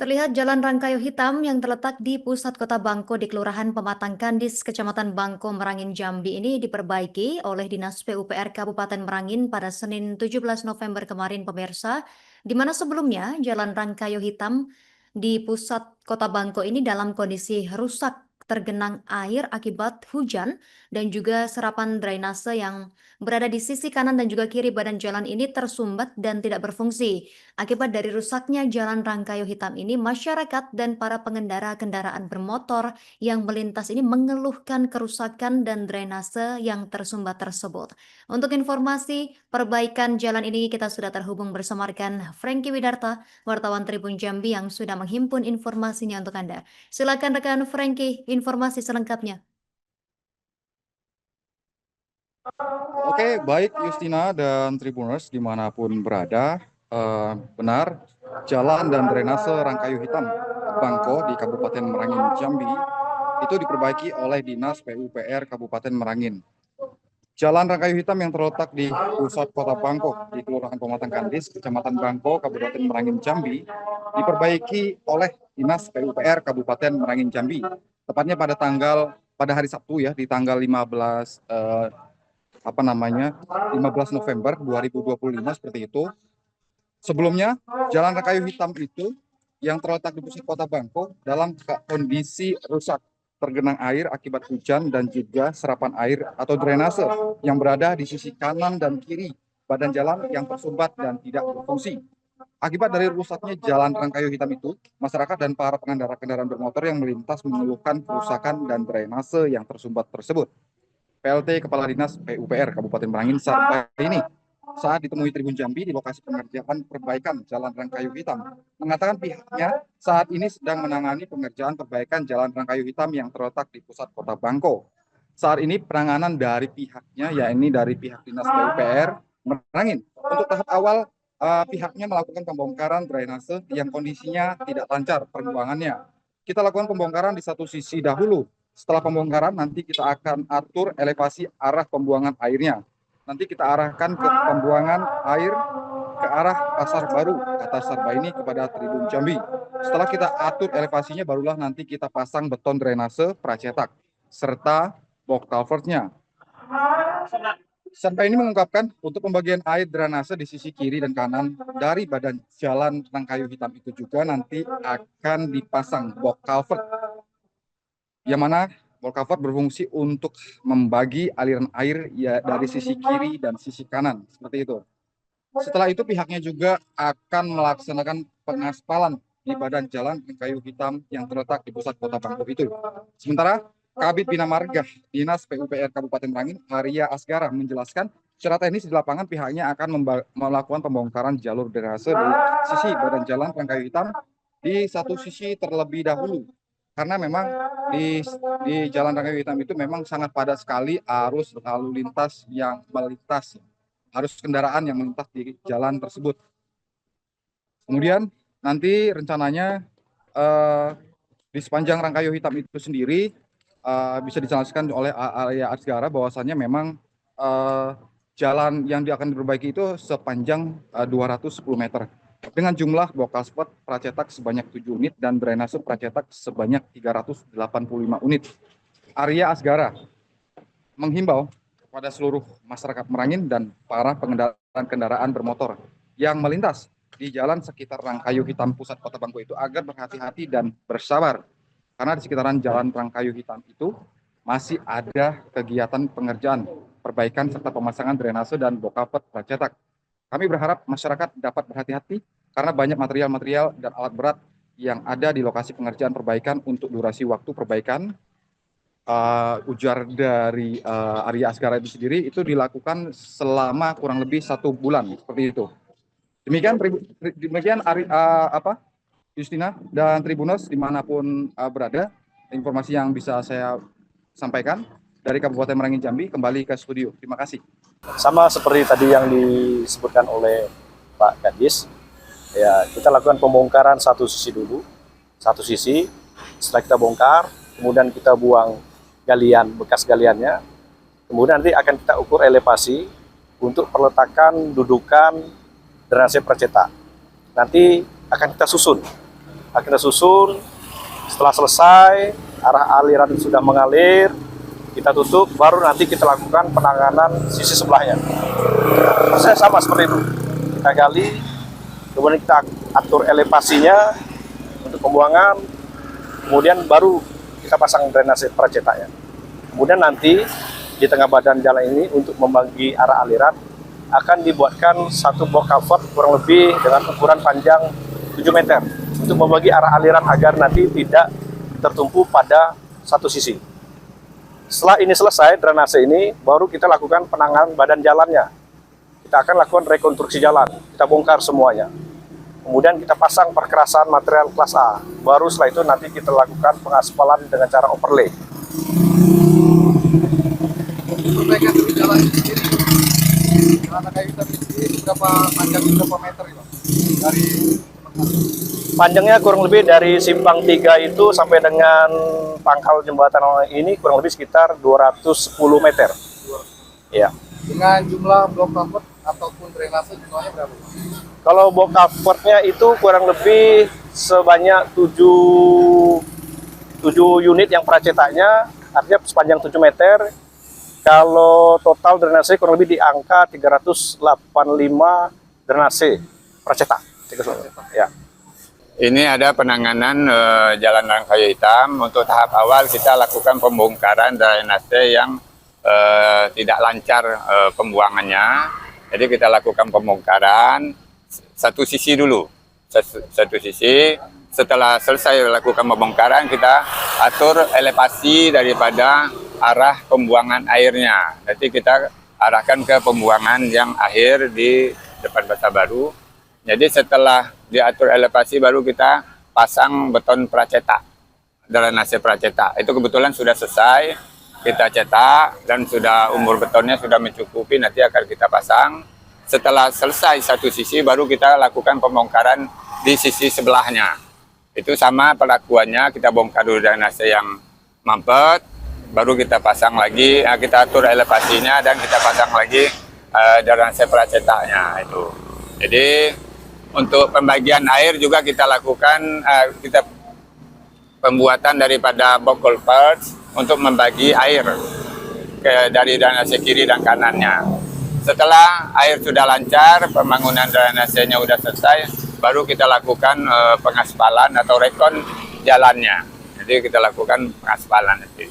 Terlihat jalan rangkayo hitam yang terletak di pusat kota Bangko di Kelurahan Pematang Kandis, Kecamatan Bangko, Merangin, Jambi ini diperbaiki oleh Dinas PUPR Kabupaten Merangin pada Senin 17 November kemarin pemirsa, di mana sebelumnya jalan rangkayo hitam di pusat kota Bangko ini dalam kondisi rusak tergenang air akibat hujan dan juga serapan drainase yang berada di sisi kanan dan juga kiri badan jalan ini tersumbat dan tidak berfungsi. Akibat dari rusaknya jalan rangkayo hitam ini, masyarakat dan para pengendara kendaraan bermotor yang melintas ini mengeluhkan kerusakan dan drainase yang tersumbat tersebut. Untuk informasi perbaikan jalan ini, kita sudah terhubung bersama rekan Frankie Widarta, wartawan Tribun Jambi yang sudah menghimpun informasinya untuk Anda. Silakan rekan Frankie, informasi selengkapnya. Oke, baik Justina dan Tribuners dimanapun berada, benar, jalan dan drainase Rangkayu Hitam Bangko di Kabupaten Merangin, Jambi itu diperbaiki oleh Dinas PUPR Kabupaten Merangin. Jalan Rangkayu Hitam yang terletak di pusat kota Bangko di Kelurahan Pematang Kandis, Kecamatan Bangko, Kabupaten Merangin, Jambi, diperbaiki oleh Dinas PUPR Kabupaten Merangin, Jambi. Tepatnya pada hari Sabtu ya, di tanggal 15 November 2025 seperti itu. Sebelumnya, jalan Rangkayu Hitam itu yang terletak di pusat kota Bangko dalam kondisi rusak, tergenang air akibat hujan dan juga serapan air atau drainase yang berada di sisi kanan dan kiri badan jalan yang tersumbat dan tidak berfungsi. Akibat dari rusaknya jalan Rangkayu Hitam itu, masyarakat dan para pengendara kendaraan bermotor yang melintas mengeluhkan kerusakan dan drainase yang tersumbat tersebut. PLT Kepala Dinas PUPR Kabupaten Merangin saat ditemui Tribun Jambi di lokasi pengerjaan perbaikan Jalan Rangkayu Hitam, mengatakan pihaknya saat ini sedang menangani pengerjaan perbaikan Jalan Rangkayu Hitam yang terletak di pusat kota Bangko. Saat ini penanganan dari pihaknya, yakni dari pihak Dinas PUPR Merangin. Untuk tahap awal, pihaknya melakukan pembongkaran drainase yang kondisinya tidak lancar pembuangannya. Kita lakukan pembongkaran di satu sisi dahulu. Setelah pembongkaran, nanti kita akan atur elevasi arah pembuangan airnya. Nanti kita arahkan ke pembuangan air ke arah Pasar Baru, kata Sarbaini kepada Tribun Jambi. Setelah kita atur elevasinya, barulah nanti kita pasang beton drainase pracetak, serta box culvertnya. Sampai ini mengungkapkan untuk pembagian air drainase di sisi kiri dan kanan dari badan jalan Rangkayu Hitam itu juga nanti akan dipasang box culvert, yang mana box culvert berfungsi untuk membagi aliran air ya dari sisi kiri dan sisi kanan, seperti itu. Setelah itu pihaknya juga akan melaksanakan pengaspalan di badan jalan Rangkayu Hitam yang terletak di pusat kota Bangko itu. Sementara Kabid Bina Marga Dinas PUPR Kabupaten Merangin, Arya Asgara, menjelaskan secara teknis di lapangan pihaknya akan melakukan pembongkaran jalur drainase di sisi badan jalan Rangkayu Hitam di satu sisi terlebih dahulu. Karena memang di Jalan Rangkayu Hitam itu memang sangat padat sekali arus lalu lintas yang melintas, arus kendaraan yang melintas di jalan tersebut. Kemudian nanti rencananya di sepanjang Rangkayu Hitam itu sendiri bisa dijelaskan oleh Arya Asgara bahwasannya memang jalan yang akan diperbaiki itu sepanjang 210 meter. Dengan jumlah box culvert pracetak sebanyak 7 unit dan drainase pracetak sebanyak 385 unit. Arya Asgara menghimbau kepada seluruh masyarakat Merangin dan para pengendara kendaraan bermotor yang melintas di jalan sekitar Rangkayu Hitam pusat kota Bangko itu agar berhati-hati dan bersabar. Karena di sekitaran jalan Rangkayu Hitam itu masih ada kegiatan pengerjaan, perbaikan serta pemasangan drainase dan box culvert pracetak. Kami berharap masyarakat dapat berhati-hati karena banyak material-material dan alat berat yang ada di lokasi pengerjaan perbaikan untuk durasi waktu perbaikan. Ujar dari Arya Asgara itu sendiri itu dilakukan selama kurang lebih 1 bulan seperti itu. Demikian Justina dan Tribuners dimanapun berada, informasi yang bisa saya sampaikan dari Kabupaten Merangin Jambi. Kembali ke studio. Terima kasih. Sama seperti tadi yang disebutkan oleh Pak Kadis, ya kita lakukan pembongkaran satu sisi dulu, satu sisi. Setelah kita bongkar, kemudian kita buang galian, bekas galiannya. Kemudian nanti akan kita ukur elevasi untuk peletakan dudukan drainase pracetak. Nanti akan kita susun kita susun. Setelah selesai, arah aliran sudah mengalir, kita tutup, baru nanti kita lakukan penanganan sisi sebelahnya. Prosesnya sama seperti itu. Kita gali, kemudian kita atur elevasinya untuk pembuangan, kemudian baru kita pasang drainase pracetaknya. Kemudian nanti di tengah badan jalan ini untuk membagi arah aliran akan dibuatkan satu box culvert kurang lebih dengan ukuran panjang 7 meter untuk membagi arah aliran agar nanti tidak tertumpu pada satu sisi. Setelah ini selesai, drainase ini, baru kita lakukan penanganan badan jalannya. Kita akan lakukan rekonstruksi jalan, kita bongkar semuanya. Kemudian kita pasang perkerasan material kelas A. Baru setelah itu nanti kita lakukan pengaspalan dengan cara overlay. Perbaikan dari jalan sendiri, jalan kayu hitam ini berapa panjang, berapa meter itu dari Panjangnya kurang lebih dari simpang 3 itu sampai dengan pangkal jembatan ini kurang lebih sekitar 210 meter. Ya. dengan jumlah blok culvert ataupun drainase jumlahnya berapa? Kalau box culvertnya itu kurang lebih sebanyak 7 unit yang pracetaknya, artinya sepanjang 7 meter. Kalau total drainase kurang lebih di angka 385 drainase pracetak. Ya. Ini ada penanganan jalan Kayu Hitam. Untuk tahap awal kita lakukan pembongkaran drainase yang tidak lancar pembuangannya. Jadi kita lakukan pembongkaran satu sisi dulu. Satu sisi. Setelah selesai lakukan pembongkaran, kita atur elevasi daripada arah pembuangan airnya. Nanti kita arahkan ke pembuangan yang akhir di depan Pasar Baru. Jadi setelah diatur elevasi baru kita pasang beton pracetak, drainase pracetak. Itu kebetulan sudah selesai, kita cetak dan sudah umur betonnya sudah mencukupi, nanti akan kita pasang. Setelah selesai satu sisi baru kita lakukan pembongkaran di sisi sebelahnya. Itu sama pelakuannya, kita bongkar dulu drainase yang mampet, baru kita pasang lagi, kita atur elevasinya dan kita pasang lagi drainase pracetaknya itu. Jadi untuk pembagian air juga kita lakukan, kita pembuatan daripada box culvert untuk membagi air dari drainase kiri dan kanannya. Setelah air sudah lancar, pembangunan drainasenya sudah selesai, baru kita lakukan pengaspalan atau rekon jalannya. Jadi kita lakukan pengaspalan nanti.